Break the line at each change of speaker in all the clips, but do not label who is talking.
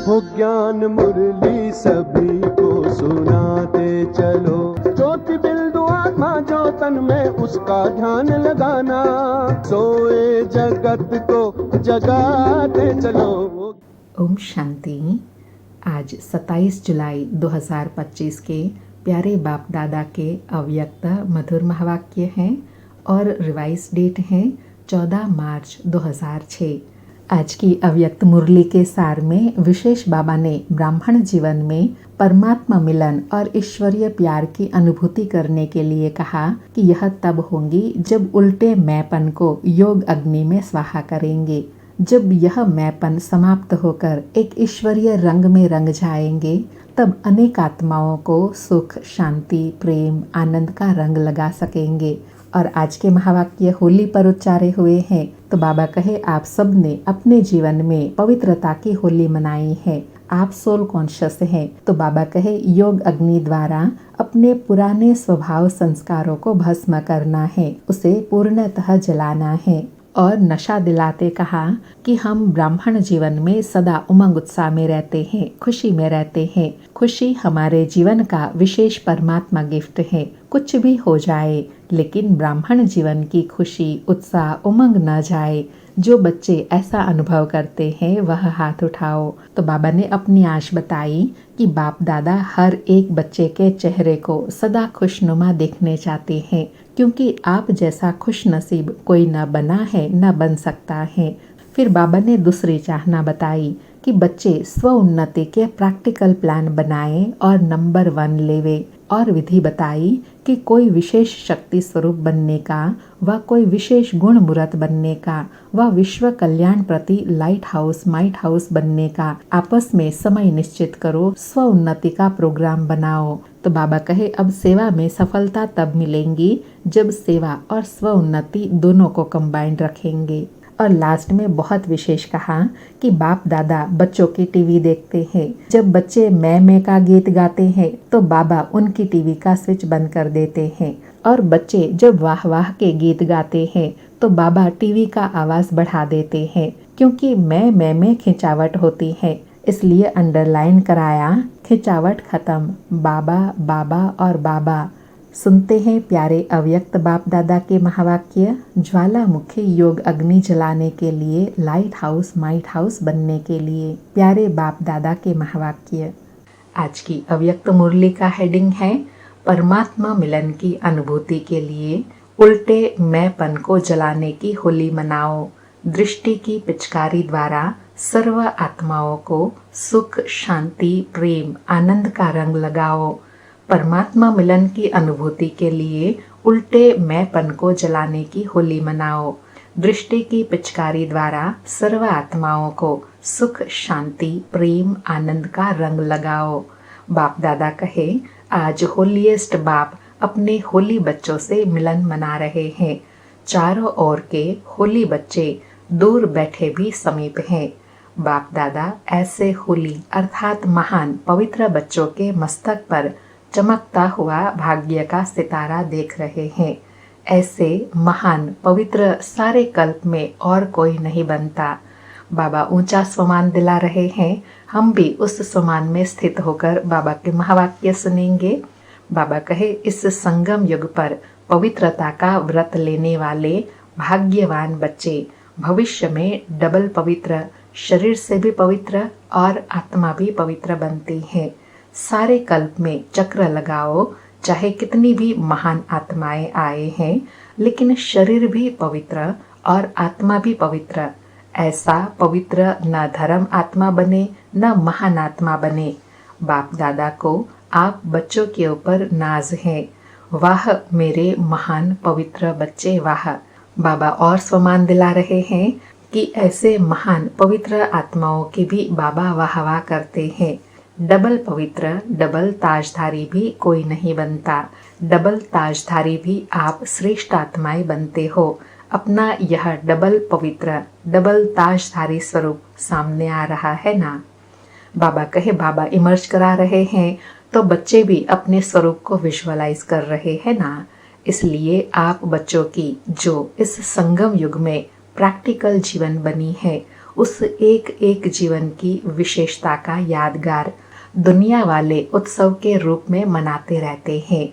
हो ज्ञान मुरली सभी को सुनाते चलो। ज्योति बिंदु आत्मा जो तन में उसका ध्यान लगाना, सोए जगत को जगाते चलो।
ओम शांति। आज 27 जुलाई 2025 के प्यारे बाप दादा के अव्यक्त मधुर महावाक्य हैं और रिवाइज डेट है 14 मार्च 2006। आज की अव्यक्त मुरली के सार में विशेष बाबा ने ब्राह्मण जीवन में परमात्मा मिलन और ईश्वरीय प्यार की अनुभूति करने के लिए कहा कि यह तब होंगी जब उल्टे मैंपन को योग अग्नि में स्वाहा करेंगे। जब यह मैंपन समाप्त होकर एक ईश्वरीय रंग में रंग जाएंगे, तब अनेक आत्माओं को सुख, शांति, प्रेम, आनंद का रंग लगा सकेंगे। और आज के महावाक्य होली पर उच्चारे हुए हैं, तो बाबा कहे आप सब ने अपने जीवन में पवित्रता की होली मनाई है। आप सोल कॉन्शियस हैं, तो बाबा कहे योग अग्नि द्वारा अपने पुराने स्वभाव संस्कारों को भस्म करना है, उसे पूर्णतः जलाना है। और नशा दिलाते कहा कि हम ब्राह्मण जीवन में सदा उमंग उत्साह में रहते हैं, खुशी में रहते हैं। खुशी हमारे जीवन का विशेष परमात्मा गिफ्ट है। कुछ भी हो जाए, लेकिन ब्राह्मण जीवन की खुशी, उत्साह, उमंग न जाए। जो बच्चे ऐसा अनुभव करते हैं वह हाथ उठाओ। तो बाबा ने अपनी आश बताई कि बाप दादा हर एक बच्चे के चेहरे को सदा खुशनुमा देखने चाहते हैं, क्योंकि आप जैसा खुश नसीब कोई न बना है न बन सकता है। फिर बाबा ने दूसरी चाहना बताई कि बच्चे स्व उन्नति के प्रैक्टिकल प्लान बनाएं और नंबर 1 लेवे। और विधि बताई कि कोई विशेष शक्ति स्वरूप बनने का व कोई विशेष गुण मूर्त बनने का व विश्व कल्याण प्रति लाइट हाउस, माइट हाउस बनने का आपस में समय निश्चित करो, स्व उन्नति का प्रोग्राम बनाओ। तो बाबा कहे अब सेवा में सफलता तब मिलेंगी जब सेवा और स्व उन्नति दोनों को कंबाइंड रखेंगे। और लास्ट में बहुत विशेष कहा कि बाप दादा बच्चों की टीवी देखते हैं। जब बच्चे मैं का गीत गाते हैं तो बाबा उनकी टीवी का स्विच बंद कर देते हैं। और बच्चे जब वाह वाह के गीत गाते हैं तो बाबा टीवी का आवाज़ बढ़ा देते हैं, क्योंकि मैं में खिंचावट होती है। इसलिए अंडरलाइन कराया, खिंचावट खत्म, बाबा बाबा और बाबा। सुनते हैं प्यारे अव्यक्त बाप दादा के महावाक्य। ज्वालामुखी योग अग्नि जलाने के लिए, लाइट हाउस, माइट हाउस बनने के लिए प्यारे बाप दादा के महावाक्य। आज की अव्यक्त मुरली का हेडिंग है परमात्मा मिलन की अनुभूति के लिए उल्टे मैंपन को जलाने की होली मनाओ। दृष्टि की पिचकारी द्वारा सर्व आत्माओं को सुख, शांति, प्रेम, आनंद का रंग लगाओ। परमात्मा मिलन की अनुभूति के लिए उल्टे मैंपन को जलाने की होली मनाओ। दृष्टि की पिचकारी द्वारा सर्व आत्माओं को सुख, शांति, प्रेम, आनंद का रंग लगाओ। बाप दादा कहे आज होलीएस्ट बाप अपने होली बच्चों से मिलन मना रहे हैं। चारों ओर के होली बच्चे दूर बैठे भी समीप हैं। बाप दादा ऐसे होली अर्थात महान पवित्र बच्चों के मस्तक पर चमकता हुआ भाग्य का सितारा देख रहे हैं। ऐसे महान पवित्र सारे कल्प में और कोई नहीं बनता। बाबा ऊंचा स्वमान दिला रहे हैं। हम भी उस स्वमान में स्थित होकर बाबा के महावाक्य सुनेंगे। बाबा कहे इस संगम युग पर पवित्रता का व्रत लेने वाले भाग्यवान बच्चे भविष्य में डबल पवित्र, शरीर से भी पवित्र और आत्मा भी पवित्र बनती है। सारे कल्प में चक्र लगाओ, चाहे कितनी भी महान आत्माएं आए हैं, लेकिन शरीर भी पवित्र और आत्मा भी पवित्र। ऐसा पवित्र न धर्म आत्मा बने न महान आत्मा बने। बाप दादा को आप बच्चों के ऊपर नाज है। वाह मेरे महान पवित्र बच्चे, वाह। बाबा और स्वमान दिला रहे हैं कि ऐसे महान पवित्र आत्माओं की भी बाबा वाह वाह करते हैं। डबल पवित्र, डबल ताजधारी भी कोई नहीं बनता। डबल ताजधारी भी आप श्रेष्ठ आत्माएं बनते हो। अपना यह डबल पवित्र, डबल ताजधारी स्वरूप सामने आ रहा है ना। बाबा कहे बाबा इमर्ज करा रहे हैं, तो बच्चे भी अपने स्वरूप को विजुअलाइज कर रहे हैं ना। इसलिए आप बच्चों की जो इस संगम युग में प्रैक्टिकल जीवन बनी है, उस एक एक जीवन की विशेषता का यादगार दुनिया वाले उत्सव के रूप में मनाते रहते हैं।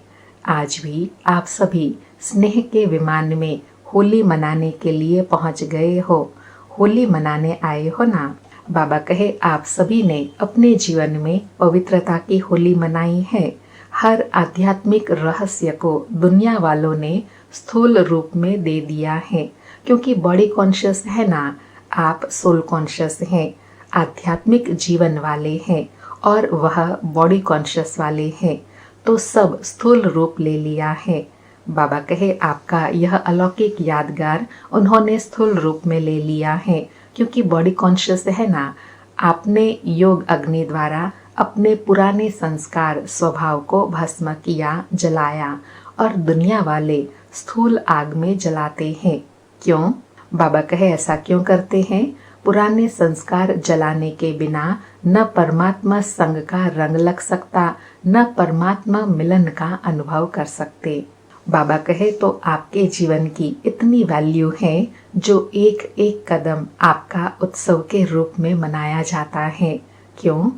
आज भी आप सभी स्नेह के विमान में होली मनाने के लिए पहुंच गए हो, होली मनाने आए हो ना। बाबा कहे आप सभी ने अपने जीवन में पवित्रता की होली मनाई है। हर आध्यात्मिक रहस्य को दुनिया वालों ने स्थूल रूप में दे दिया है, क्योंकि बॉडी कॉन्शियस है ना, आप सोल कॉन्शियस हैं, आध्यात्मिक जीवन वाले हैं और वह बॉडी कॉन्शियस वाले हैं, तो सब स्थूल रूप ले लिया है। बाबा कहे आपका यह अलौकिक यादगार उन्होंने स्थूल रूप में ले लिया है, क्योंकि बॉडी कॉन्शियस है ना, आपने योग अग्नि द्वारा अपने पुराने संस्कार स्वभाव को भस्म किया, जलाया और दुनिया वाले स्थूल आग में जलाते हैं। क्यों? बाबा कहे ऐसा क्यों करते हैं? पुराने संस्कार जलाने के बिना न परमात्मा संग का रंग लग सकता, न परमात्मा मिलन का अनुभव कर सकते। बाबा कहे तो आपके जीवन की इतनी वैल्यू है जो एक एक कदम आपका उत्सव के रूप में मनाया जाता है। क्यों?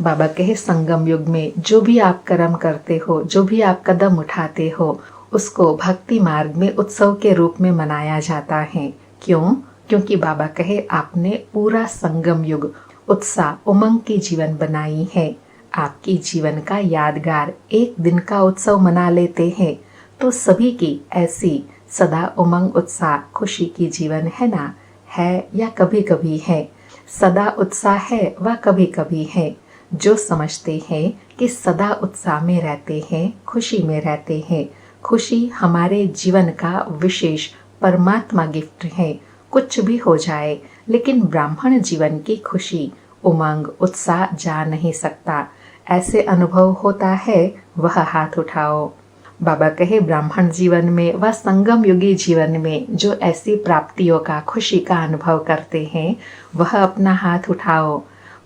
बाबा कहे संगम युग में जो भी आप कर्म करते हो, जो भी आप कदम उठाते हो, उसको भक्ति मार्ग में उत्सव के रूप में मनाया जाता है। क्यों? क्योंकि बाबा कहे आपने पूरा संगम युग उत्साह उमंग की जीवन बनाई है। आपकी जीवन का यादगार एक दिन का उत्सव मना लेते हैं, तो सभी की ऐसी सदा उमंग उत्साह खुशी की जीवन है ना, है या कभी कभी है? सदा उत्साह है व कभी कभी है। जो समझते हैं कि सदा उत्साह में रहते हैं, खुशी में रहते हैं, खुशी हमारे जीवन का विशेष परमात्मा गिफ्ट है। कुछ भी हो जाए, लेकिन ब्राह्मण जीवन की खुशी, उमंग, उत्साह जा नहीं सकता। ऐसे अनुभव होता है वह हाथ उठाओ। बाबा कहे ब्राह्मण जीवन में व संगम युगी जीवन में जो ऐसी प्राप्तियों का, खुशी का अनुभव करते हैं, वह अपना हाथ उठाओ।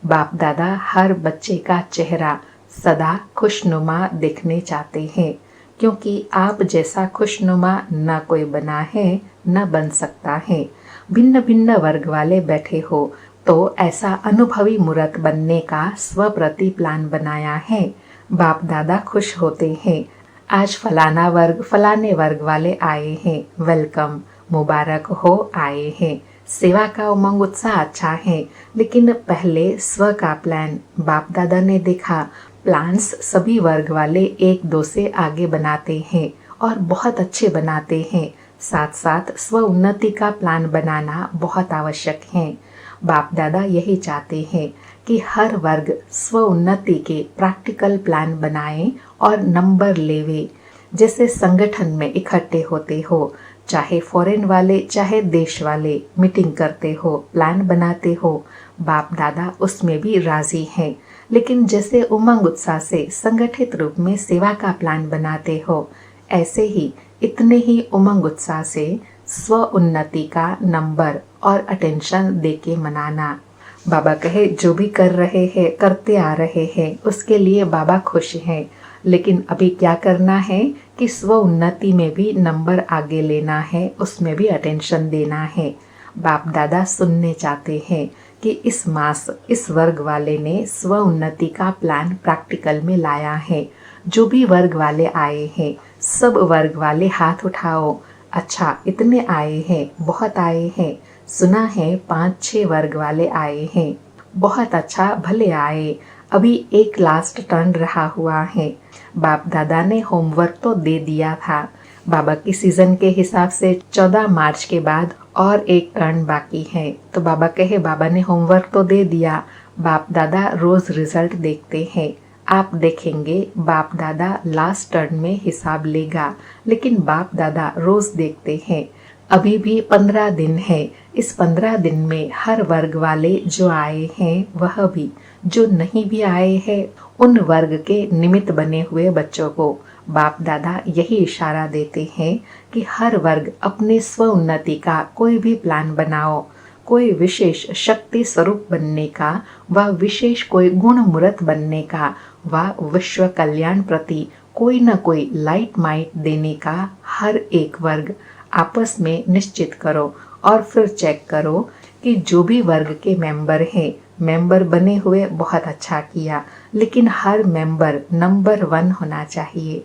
बाप दादा हर बच्चे का चेहरा सदा खुशनुमा देखने चाहते हैं, क्योंकि आप जैसा खुशनुमा न कोई बना है न बन सकता है। भिन्न भिन्न वर्ग वाले बैठे हो तो ऐसा अनुभवी मूर्त बनने का स्वप्रति प्लान बनाया है। बाप दादा खुश होते हैं, आज फलाना वर्ग, फलाने वर्ग वाले आए हैं, वेलकम, मुबारक हो आए हैं। सेवा का उमंग उत्साह अच्छा है, लेकिन पहले स्व का प्लान बाप दादा ने देखा। प्लान्स सभी वर्ग वाले एक दो से आगे बनाते हैं और बहुत अच्छे बनाते हैं। साथ साथ स्व उन्नति का प्लान बनाना बहुत आवश्यक है। बाप दादा यही चाहते हैं कि हर वर्ग स्व उन्नति के प्रैक्टिकल प्लान बनाए और नंबर लेवे। जैसे संगठन में इकट्ठे होते हो, चाहे फॉरेन वाले चाहे देश वाले, मीटिंग करते हो, प्लान बनाते हो, बाप दादा उसमें भी राजी हैं। लेकिन जैसे उमंग उत्साह से संगठित रूप में सेवा का प्लान बनाते हो, ऐसे ही इतने ही उमंग उत्साह से स्व उन्नति का नंबर और अटेंशन देके मनाना। बाबा कहे जो भी कर रहे हैं, करते आ रहे हैं, उसके लिए बाबा खुश हैं, लेकिन अभी क्या करना है कि स्व उन्नति में भी नंबर आगे लेना है, उसमें भी अटेंशन देना है। बाप दादा सुनने चाहते हैं कि इस मास इस वर्ग वाले ने स्व उन्नति का प्लान प्रैक्टिकल में लाया है। जो भी वर्ग वाले आए हैं, सब वर्ग वाले हाथ उठाओ। अच्छा, इतने आए हैं, बहुत आए हैं, सुना है 5-6 वर्ग वाले आए हैं, बहुत अच्छा, भले आए। अभी एक लास्ट टर्न रहा हुआ है। बाप दादा ने होमवर्क तो दे दिया था। बाबा की सीजन के हिसाब से 14 मार्च के बाद और एक टर्न बाकी है। तो बाबा कहे बाबा ने होमवर्क तो दे दिया, बाप दादा रोज रिजल्ट देखते हैं। आप देखेंगे बाप दादा लास्ट टर्न में हिसाब लेगा, लेकिन बाप दादा रोज देखते हैं। अभी भी 15 दिन है। इस 15 दिन में हर वर्ग वाले जो आए हैं, वह भी जो नहीं भी आए हैं, उन वर्ग के निमित्त बने हुए बच्चों को बाप दादा यही इशारा देते हैं कि हर वर्ग अपने स्व उन्नति का कोई भी प्लान बनाओ, कोई विशेष शक्ति स्वरूप बनने का व विशेष कोई गुण मूर्त बनने का व विश्व कल्याण प्रति कोई न कोई लाइट माइट देने का हर एक वर्ग आपस में निश्चित करो और फिर चेक करो कि कि जो भी वर्ग के मेंबर हैं, मेंबर बने हुए बहुत अच्छा किया, लेकिन हर मेंबर नंबर 1 होना चाहिए।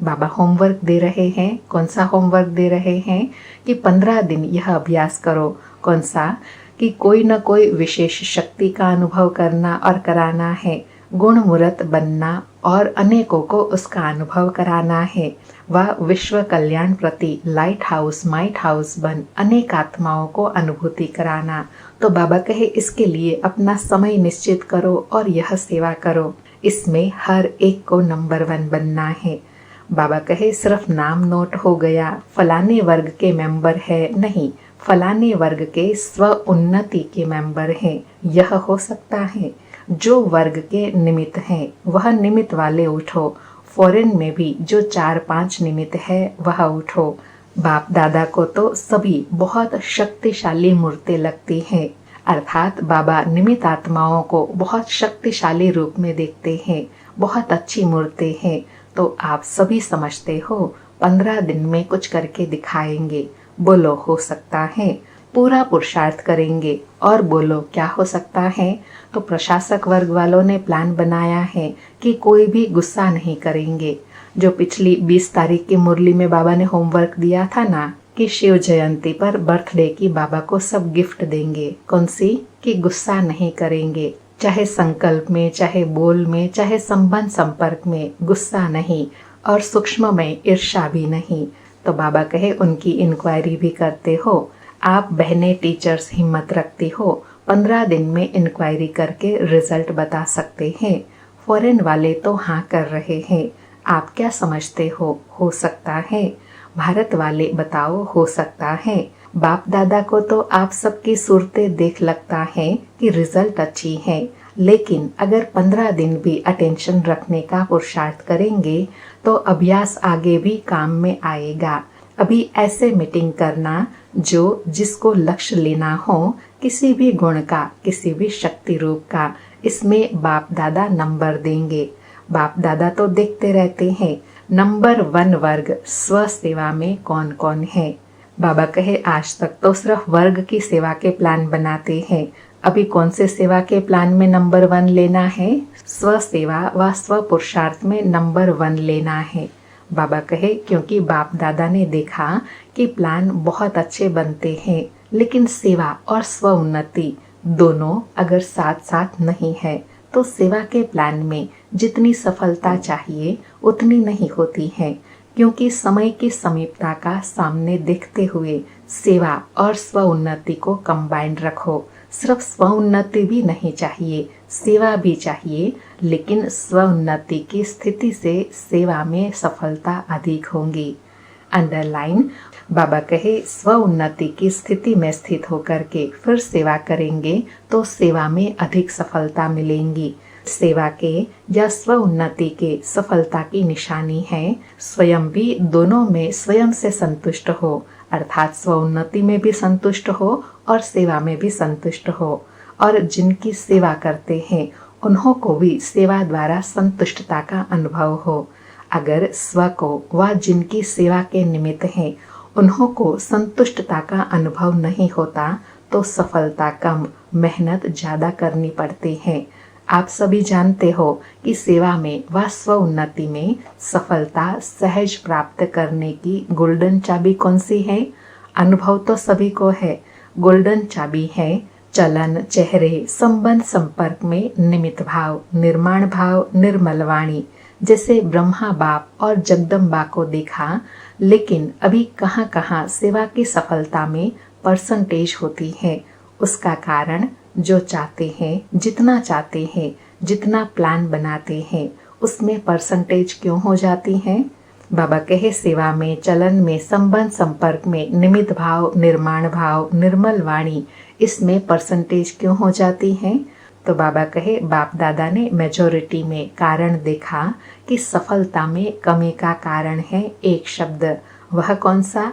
बाबा होमवर्क दे रहे हैं। कौन सा होमवर्क दे रहे हैं कि 15 दिन यह अभ्यास करो। कौन सा कि कोई न कोई विशेष शक्ति का अनुभव करना और कराना है, गुणमूर्त बनना और अनेकों को उसका अनुभव कराना है। वह विश्व कल्याण प्रति लाइट हाउस माइट हाउस बन अनेक आत्माओं को अनुभूति कराना। तो बाबा कहे इसके लिए अपना समय निश्चित करो और यह सेवा करो। इसमें हर एक को नंबर 1 बनना है। बाबा कहे सिर्फ नाम नोट हो गया, फलाने वर्ग के मेंबर है, नहीं, फलाने वर्ग के स्व उन्नति के मेंबर हैं। यह हो सकता है जो वर्ग के निमित्त हैं वह निमित्त वाले उठो। फॉरेन में भी जो 4-5 निमित्त है वह उठो। बाप दादा को तो सभी बहुत शक्तिशाली मूर्ति लगती हैं, अर्थात बाबा निमित्त आत्माओं को बहुत शक्तिशाली रूप में देखते हैं, बहुत अच्छी मूर्ति है। तो आप सभी समझते हो 15 दिन में कुछ करके दिखाएंगे। बोलो हो सकता है, पूरा पुरुषार्थ करेंगे। और बोलो क्या हो सकता है। तो प्रशासक वर्ग वालों ने प्लान बनाया है कि कोई भी गुस्सा नहीं करेंगे। जो पिछली 20 तारीख की मुरली में बाबा ने होमवर्क दिया था ना कि शिव जयंती पर बर्थडे की बाबा को सब गिफ्ट देंगे। कौन सी कि गुस्सा नहीं करेंगे, चाहे संकल्प में, चाहे बोल में, चाहे संबंध संपर्क में गुस्सा नहीं, और सूक्ष्म में ईर्ष्या भी नहीं। तो बाबा कहे उनकी इंक्वायरी भी करते हो। आप बहनें टीचर्स हिम्मत रखती हो, 15 दिन में इंक्वायरी करके रिजल्ट बता सकते हैं। फॉरेन वाले तो हाँ कर रहे हैं। आप क्या समझते हो सकता है। भारत वाले बताओ हो सकता है। बाप दादा को तो आप सबकी सूरतें देख लगता है कि रिजल्ट अच्छी है, लेकिन अगर 15 दिन भी अटेंशन रखने का पुरुषार्थ करेंगे तो अभ्यास आगे भी काम में आएगा। अभी ऐसे मीटिंग करना जो जिसको लक्ष्य लेना हो, किसी भी गुण का, किसी भी शक्ति रूप का, इसमें बाप दादा नंबर देंगे। बाप दादा तो देखते रहते हैं नंबर 1 वर्ग स्व सेवा में कौन कौन है। बाबा कहे आज तक तो सिर्फ वर्ग की सेवा के प्लान बनाते हैं, अभी कौन से सेवा के प्लान में नंबर 1 लेना है। स्व सेवा व स्व पुरुषार्थ में नंबर 1 लेना है। बाबा कहे क्योंकि बाप दादा ने देखा कि प्लान बहुत अच्छे बनते हैं, लेकिन सेवा और स्व उन्नति दोनों अगर साथ साथ नहीं है तो सेवा के प्लान में जितनी सफलता चाहिए उतनी नहीं होती है। क्योंकि समय की समीपता का सामने देखते हुए सेवा और स्व उन्नति को कंबाइंड रखो। सिर्फ स्व उन्नति भी नहीं चाहिए, सेवा भी चाहिए, लेकिन स्व उन्नति की स्थिति से सेवा में सफलता अधिक होंगी। अंडरलाइन बाबा कहे स्व उन्नति की स्थिति में स्थित होकर के फिर सेवा करेंगे तो सेवा में अधिक सफलता मिलेंगी। सेवा के या स्व उन्नति के सफलता की निशानी है स्वयं भी दोनों में स्वयं से संतुष्ट हो, अर्थात स्व उन्नति में भी संतुष्ट हो और सेवा में भी संतुष्ट हो। और जिनकी सेवा करते हैं उन्हों को भी सेवा द्वारा संतुष्टता का अनुभव हो। अगर स्व को व जिनकी सेवा के निमित्त हैं उन्हों को संतुष्टता का अनुभव नहीं होता तो सफलता कम, मेहनत ज्यादा करनी पड़ती है। आप सभी जानते हो कि सेवा में व स्व उन्नति में सफलता सहज प्राप्त करने की गोल्डन चाबी कौन सी है। अनुभव तो सभी को है। गोल्डन चाबी है चलन, चेहरे, संबंध संपर्क में निमित्त भाव, निर्माण भाव, निर्मल वाणी। जैसे ब्रह्मा बाप और जगदम्बा को देखा, लेकिन अभी कहाँ कहाँ सेवा की सफलता में परसेंटेज होती है। उसका कारण जो चाहते हैं, जितना चाहते हैं, जितना प्लान बनाते हैं, उसमें परसेंटेज क्यों हो जाती है। बाबा कहे सेवा में, चलन में, संबंध संपर्क में निमित्त भाव, निर्माण भाव, निर्मल वाणी, इसमें परसेंटेज क्यों हो जाती है। तो बाबा कहे बाप दादा ने मेजॉरिटी में कारण देखा कि सफलता में कमी का कारण है एक शब्द। वह कौन सा।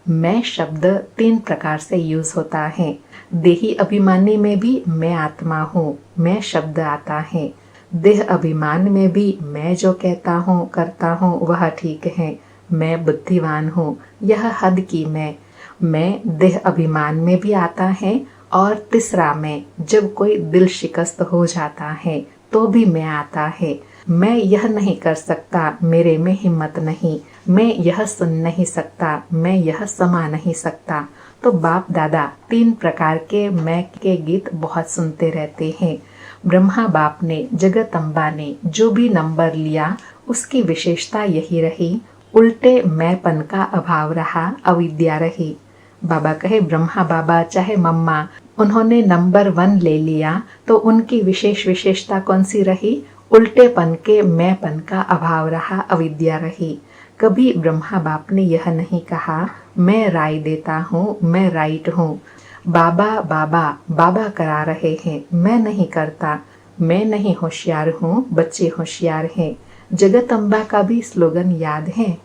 मैं शब्द 3 प्रकार से यूज होता है। देही अभिमानी में भी मैं आत्मा हूँ, मैं शब्द आता है। देह अभिमान में भी मैं जो कहता हूँ, करता हूँ वह ठीक है, मैं बुद्धिवान हूँ, यह हद की मैं। मैं देह अभिमान में भी आता है, और तीसरा मैं जब कोई दिल शिकस्त हो जाता है तो भी मैं आता है। मैं यह नहीं कर सकता, मेरे में हिम्मत नहीं, मैं यह सुन नहीं सकता, मैं यह समा नहीं सकता। तो बाप दादा 3 प्रकार के मैं के गीत बहुत सुनते रहते हैं। ब्रह्मा बाप ने, जगदम्बा ने जो भी नंबर लिया उसकी विशेषता यही रही, उल्टे मैंपन का अभाव रहा, अविद्या रही। बाबा कहे ब्रह्मा बाबा चाहे मम्मा, उन्होंने नंबर 1 ले लिया तो उनकी विशेष विशेषता कौन सी रही? उल्टेपन के मैंपन का अभाव रहा, अविद्या रही। कभी ब्रह्मा बाप ने यह नहीं कहा मैं राय देता हूँ, मैं राइट हूँ। बाबा बाबा बाबा करा रहे हैं, मैं नहीं करता, मैं नहीं होशियार हूँ, बच्चे होशियार हैं। जगदम्बा का भी स्लोगन याद है?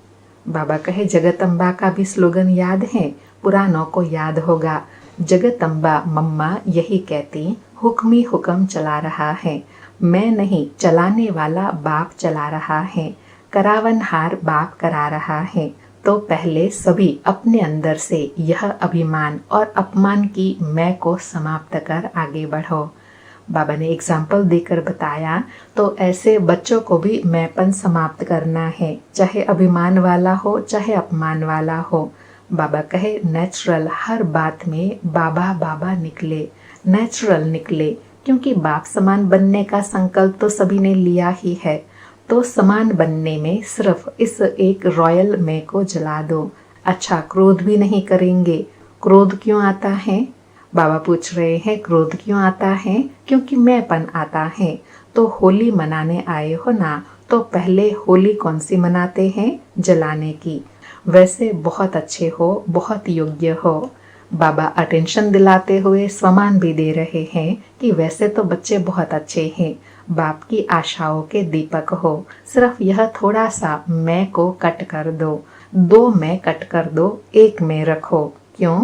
बाबा कहे जगदम्बा का भी स्लोगन याद है, पुरानों को याद होगा। जगदम्बा मम्मा यही कहती, हुक्मी हुक्म चला रहा है, मैं नहीं, चलाने वाला बाप चला रहा है, करावनहार बाप करा रहा है। तो पहले सभी अपने अंदर से यह अभिमान और अपमान की मैं को समाप्त कर आगे बढ़ो। बाबा ने एग्जाम्पल देकर बताया, तो ऐसे बच्चों को भी मैंपन समाप्त करना है, चाहे अभिमान वाला हो चाहे अपमान वाला हो। बाबा कहे नेचुरल हर बात में बाबा बाबा निकले, नेचुरल निकले, क्योंकि बाप समान बनने का संकल्प तो सभी ने लिया ही है। तो समान बनने में सिर्फ इस एक रॉयल मैं को जला दो। अच्छा, क्रोध भी नहीं करेंगे। क्रोध क्यों आता है? बाबा पूछ रहे हैं क्रोध क्यों आता है? क्योंकि मैंपन आता है। तो होली मनाने आए हो ना, तो पहले होली कौन सी मनाते हैं? जलाने की। वैसे बहुत अच्छे हो, बहुत योग्य हो। बाबा अटेंशन दिलाते हुए स्वमान भी दे रहे हैं कि वैसे तो बच्चे बहुत अच्छे हैं, बाप की आशाओं के दीपक हो, सिर्फ यह थोड़ा सा मैं को कट कर दो, 2 मैं कट कर दो, 1 मैं रखो। क्यों?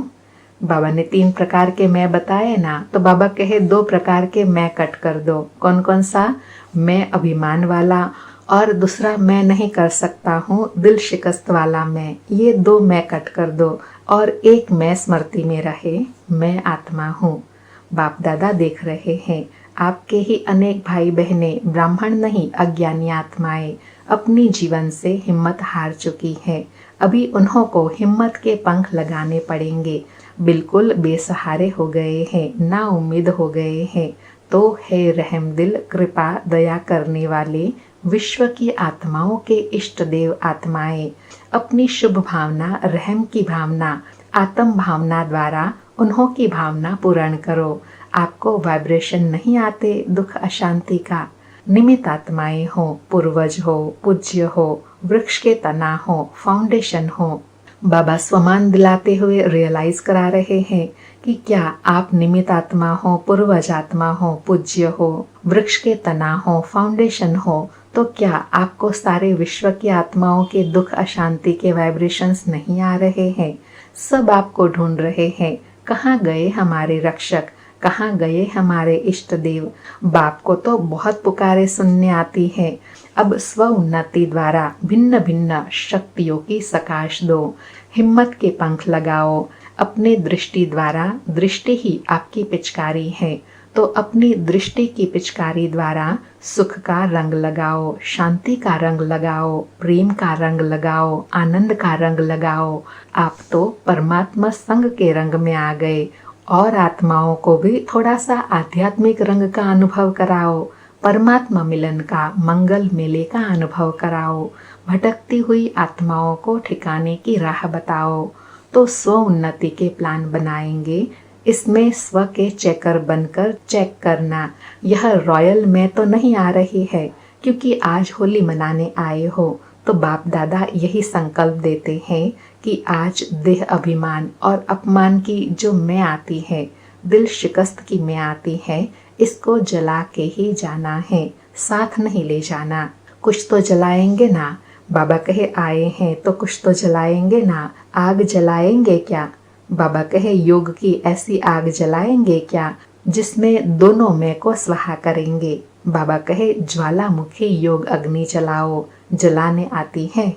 बाबा ने 3 प्रकार के मैं बताए ना, तो बाबा कहे 2 प्रकार के मैं कट कर दो। कौन कौन सा? मैं अभिमान वाला, और दूसरा मैं नहीं कर सकता हूँ, दिल शिकस्त वाला मैं। ये 2 मैं कट कर दो, और 1 मैं स्मृति में रहे, मैं आत्मा हूँ। बाप दादा देख रहे हैं, आपके ही अनेक भाई बहनें, ब्राह्मण नहीं अज्ञानी आत्माएं, अपनी जीवन से हिम्मत हार चुकी है। अभी उन्हों को हिम्मत के पंख लगाने पड़ेंगे। बिल्कुल बेसहारे हो गए हैं, ना उम्मीद हो गए हैं। तो हे रहम दिल, कृपा दया करने वाले, विश्व की आत्माओं के इष्ट देव आत्माएं, अपनी शुभ भावना, रहम की भावना, आत्म भावना द्वारा उन्हों की भावना पूर्ण करो। आपको वाइब्रेशन नहीं आते दुख अशांति का? निमित्त आत्माएं हो, पूर्वज हो, पूज्य हो, वृक्ष के तना हो, फाउंडेशन हो। बाबा स्वमान दिलाते हुए रियलाइज करा रहे हैं कि क्या आप निमित्त आत्मा हो, पूर्वज आत्मा हो, पूज्य हो, वृक्ष के तना हो, फाउंडेशन हो, तो क्या आपको सारे विश्व की आत्माओं के दुख अशांति के वाइब्रेशंस नहीं आ रहे हैं? सब आपको ढूंढ रहे हैं, कहाँ गए हमारे रक्षक, कहाँ गए हमारे इष्ट देव। बाप को तो बहुत पुकारे सुनने आती है। अब स्व उन्नति द्वारा भिन्न भिन्न शक्तियों की सकाश दो, हिम्मत के पंख लगाओ। अपने दृष्टि द्वारा, दृष्टि ही आपकी पिचकारी है, तो अपनी दृष्टि की पिचकारी द्वारा सुख का रंग लगाओ, शांति का रंग लगाओ, प्रेम का रंग लगाओ, आनंद का रंग लगाओ। आप तो परमात्मा संग के रंग में आ गए, और आत्माओं को भी थोड़ा सा आध्यात्मिक रंग का अनुभव कराओ, परमात्मा मिलन का, मंगल मेले का अनुभव कराओ। भटकती हुई आत्माओं को ठिकाने की राह बताओ। तो स्व उन्नति के प्लान बनाएंगे। इसमें स्व के चेकर बनकर चेक करना, यह रॉयल में तो नहीं आ रही है, क्योंकि आज होली मनाने आए हो। तो बाप दादा यही संकल्प देते हैं कि आज देह अभिमान और अपमान की जो मैं आती है, दिल शिकस्त की मैं आती है, इसको जला के ही जाना है, साथ नहीं ले जाना। कुछ तो जलाएंगे ना, बाबा कहे आए हैं तो कुछ तो जलाएंगे ना। आग जलाएंगे क्या? बाबा कहे योग की ऐसी आग जलाएंगे क्या जिसमें दोनों में को स्वाहा करेंगे। बाबा कहे ज्वालामुखी योग अग्नि जलाओ, जलाने आती है।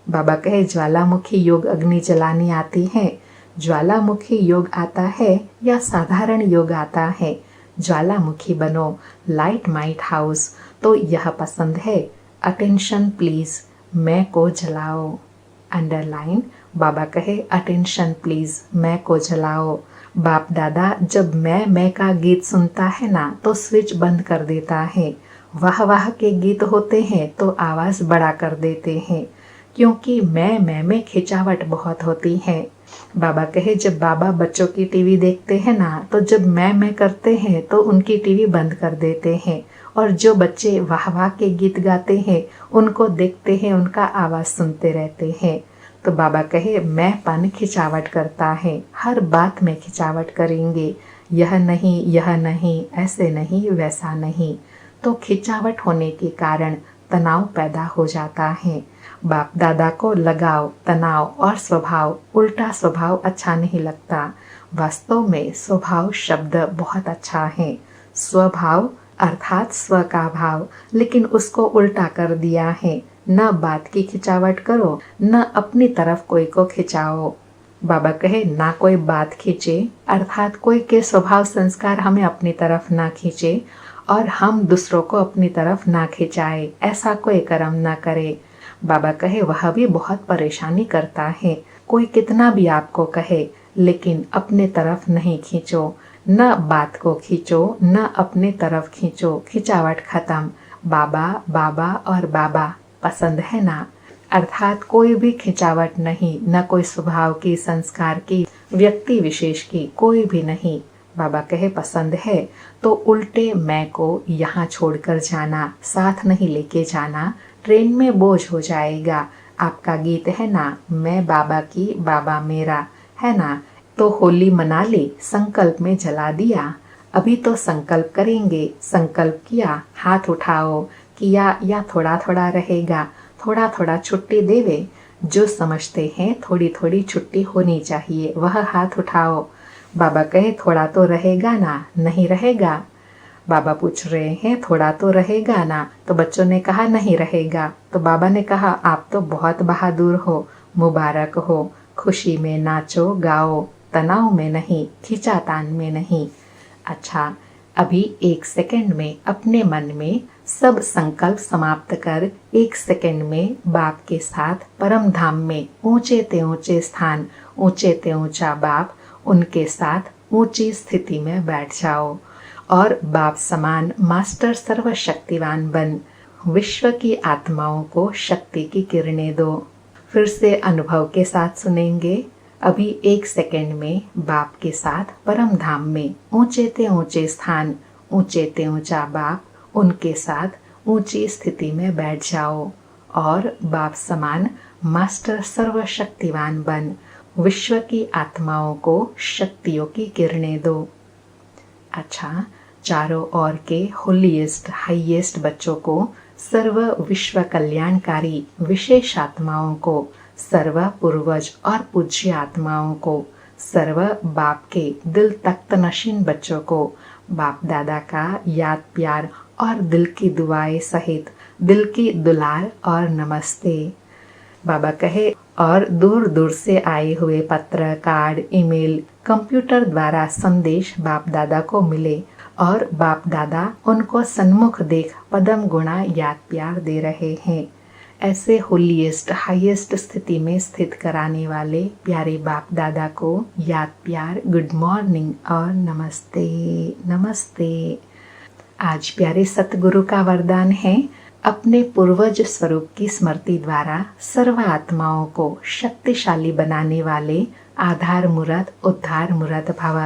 बाबा कहे ज्वालामुखी योग अग्नि जलानी आती है। ज्वालामुखी योग आता है या साधारण योग आता है। ज्वालामुखी बनो, लाइट माइट हाउस तो यह पसंद है। अटेंशन प्लीज, मैं को जलाओ। अंडरलाइन, बाबा कहे अटेंशन प्लीज, मैं को जलाओ। बाप दादा जब मैं का गीत सुनता है ना तो स्विच बंद कर देता है। वाह वाह के गीत होते हैं तो आवाज बड़ा कर देते हैं, क्योंकि मैं में खिंचावट बहुत होती है। बाबा कहे जब बाबा बच्चों की टीवी देखते हैं ना तो जब मैं करते हैं तो उनकी टीवी बंद कर देते हैं, और जो बच्चे वाह वाह के गीत गाते हैं उनको देखते हैं, उनका आवाज सुनते रहते हैं। तो बाबा कहे मैं पन खिंचावट करता है, हर बात में खिंचावट करेंगे, यह नहीं, ऐसे नहीं, वैसा नहीं। तो खिंचावट होने के कारण तनाव पैदा हो जाता है। बाप दादा को लगाव, तनाव और स्वभाव, उल्टा स्वभाव अच्छा नहीं लगता। वास्तव में स्वभाव शब्द बहुत अच्छा है। स्वभाव अर्थात स्व का भाव, लेकिन उसको उल्टा कर दिया है। न बात की खिंचावट करो, न अपनी तरफ कोई को खिंचाओ। बाबा कहे ना कोई बात खींचे, अर्थात कोई के स्वभाव संस्कार हमें अपनी ना खींचे और हम दूसरों को अपनी तरफ ना खिंचाए, ऐसा कोई कर्म ना करे। बाबा कहे वह भी बहुत परेशानी करता है। कोई कितना भी आपको कहे, लेकिन अपने तरफ नहीं खींचो, न बात को खींचो, न अपने तरफ खींचो, खिंचावट खत्म। बाबा बाबा और बाबा पसंद है ना, अर्थात कोई भी खिंचावट नहीं, न कोई स्वभाव की, संस्कार की, व्यक्ति विशेष की, कोई भी नहीं। बाबा कहे पसंद है तो उल्टे मैं को यहाँ छोड़कर जाना, साथ नहीं लेके जाना, ट्रेन में बोझ हो जाएगा। आपका गीत है ना, मैं बाबा की, बाबा मेरा, है ना। तो होली मना ली, संकल्प में जला दिया। अभी तो संकल्प करेंगे, संकल्प किया, हाथ उठाओ, किया या थोड़ा थोड़ा रहेगा, थोड़ा थोड़ा छुट्टी देवे। जो समझते हैं थोड़ी थोड़ी छुट्टी होनी चाहिए, वह हाथ उठाओ। बाबा कहे थोड़ा तो रहेगा ना, नहीं रहेगा। बाबा पूछ रहे हैं थोड़ा तो रहेगा ना, तो बच्चों ने कहा नहीं रहेगा। तो बाबा ने कहा आप तो बहुत बहादुर हो, मुबारक हो, खुशी में नाचो गाओ, तनाव में नहीं, खिंचातान में नहीं। अच्छा, अभी 1 सेकंड में अपने मन में सब संकल्प समाप्त कर 1 सेकंड में बाप के साथ परम धाम में ऊंचे ते ऊंचे स्थान, ऊंचे ते ऊंचा बाप, उनके साथ ऊंची स्थिति में बैठ जाओ और बाप समान मास्टर सर्वशक्तिवान बन विश्व की आत्माओं को शक्ति की किरणें दो। फिर से अनुभव के साथ सुनेंगे। अभी 1 सेकंड में बाप के साथ परम धाम में ऊंचे ते ऊंचे स्थान, ऊंचे ते ऊंचा बाप, उनके साथ ऊंची स्थिति में बैठ जाओ और बाप समान मास्टर सर्वशक्तिवान बन विश्व की आत्माओं को शक्तियों की किरणें दो। अच्छा, चारों ओर के होलीएस्ट हाईएस्ट बच्चों को, सर्व विश्व कल्याणकारी विशेष आत्माओं को, सर्व पूर्वज और पूज्य आत्माओं को, सर्व बाप के दिल तख्त नशीन बच्चों को बाप दादा का याद प्यार और दिल की दुआएं सहित दिल की दुलार और नमस्ते। बाबा कहे और दूर दूर से आए हुए पत्र, कार्ड, ईमेल, कंप्यूटर द्वारा संदेश बाप दादा को मिले और बाप दादा उनको सन्मुख देख पदम गुणा याद प्यार दे रहे हैं। ऐसे होलीएस्ट हाईएस्ट स्थिति में स्थित कराने वाले प्यारे बाप दादा को याद प्यार, गुड मॉर्निंग और नमस्ते नमस्ते। आज प्यारे सतगुरु का वरदान है, अपने पूर्वज स्वरूप की स्मृति द्वारा सर्व आत्माओं को शक्तिशाली बनाने वाले आधार मूर्त उद्धार मूर्त भव।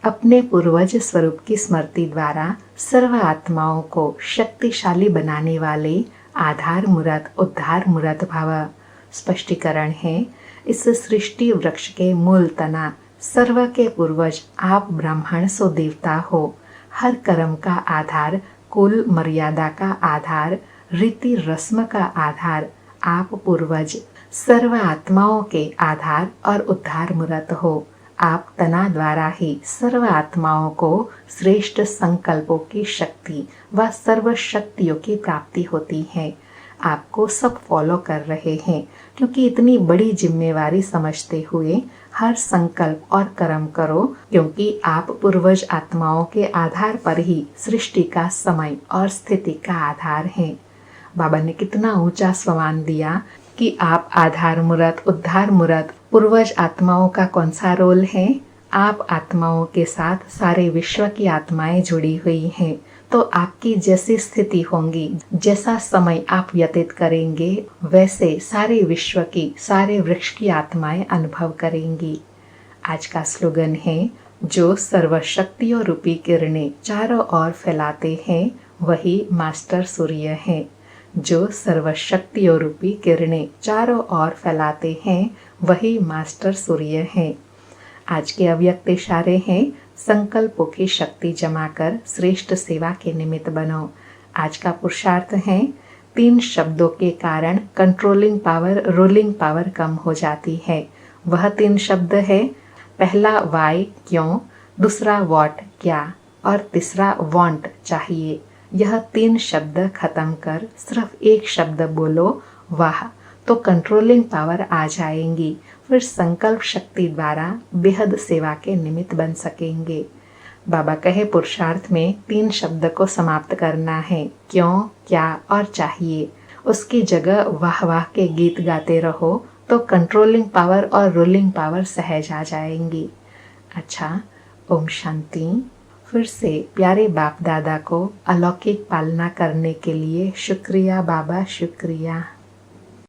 अपने पूर्वज स्वरूप की स्मृति द्वारा सर्व आत्माओं को शक्तिशाली बनाने वाले आधार मूर्त उद्धार मूर्त भव। स्पष्टीकरण है, इस सृष्टि वृक्ष के मूल तना सर्व के पूर्वज आप ब्राह्मण सो देवता हो। हर कर्म का आधार, कुल मर्यादा का आधार, रीति रस्म का आधार आप पूर्वज, सर्व आत्माओं के आधार और उद्धार मूर्त हो। आप तना द्वारा ही सर्व आत्माओं को श्रेष्ठ संकल्पों की शक्ति व सर्व शक्तियों की प्राप्ति होती है। आपको सब फॉलो कर रहे हैं, क्योंकि इतनी बड़ी जिम्मेवारी समझते हुए हर संकल्प और कर्म करो, क्योंकि आप पूर्वज आत्माओं के आधार पर ही सृष्टि का समय और स्थिति का आधार हैं। बाबा ने कितना ऊंचा स्वमान दिया कि आप आधार मूर्त, उद्धार मूर्त, पूर्वज आत्माओं का कौन सा रोल है। आप आत्माओं के साथ सारे विश्व की आत्माएं जुड़ी हुई हैं, तो आपकी जैसी स्थिति होंगी, जैसा समय आप व्यतीत करेंगे, वैसे सारे विश्व की, सारे वृक्ष की आत्माएं अनुभव करेंगी। आज का स्लोगन है, जो सर्वशक्तियों रूपी किरणें चारों ओर फैलाते हैं वही मास्टर सूर्य हैं। जो सर्वशक्तियों रूपी किरणें चारों ओर फैलाते हैं वही मास्टर सूर्य हैं। आज के अव्यक्त इशारे हैं, संकल्पों की शक्ति जमा कर श्रेष्ठ सेवा के निमित्त बनो। आज का पुरुषार्थ है, 3 शब्दों के कारण कंट्रोलिंग पावर, रूलिंग पावर कम हो जाती है। वह 3 शब्द है, पहला वाई क्यों, दूसरा व्हाट क्या, और तीसरा वांट चाहिए। यह 3 शब्द खत्म कर सिर्फ एक शब्द बोलो, वाह, तो कंट्रोलिंग पावर आ जाएंगी। फिर संकल्प शक्ति द्वारा बेहद सेवा के निमित्त बन सकेंगे। बाबा कहे, पुरुषार्थ में 3 शब्द को समाप्त करना है, क्यों, क्या और चाहिए। उसकी जगह वाह वाह के गीत गाते रहो, तो कंट्रोलिंग पावर और रूलिंग पावर सहज आ जाएंगी। अच्छा, ओम शांति। फिर से प्यारे बाप दादा को अलौकिक पालना करने के लिए शुक्रिया बाबा, शुक्रिया।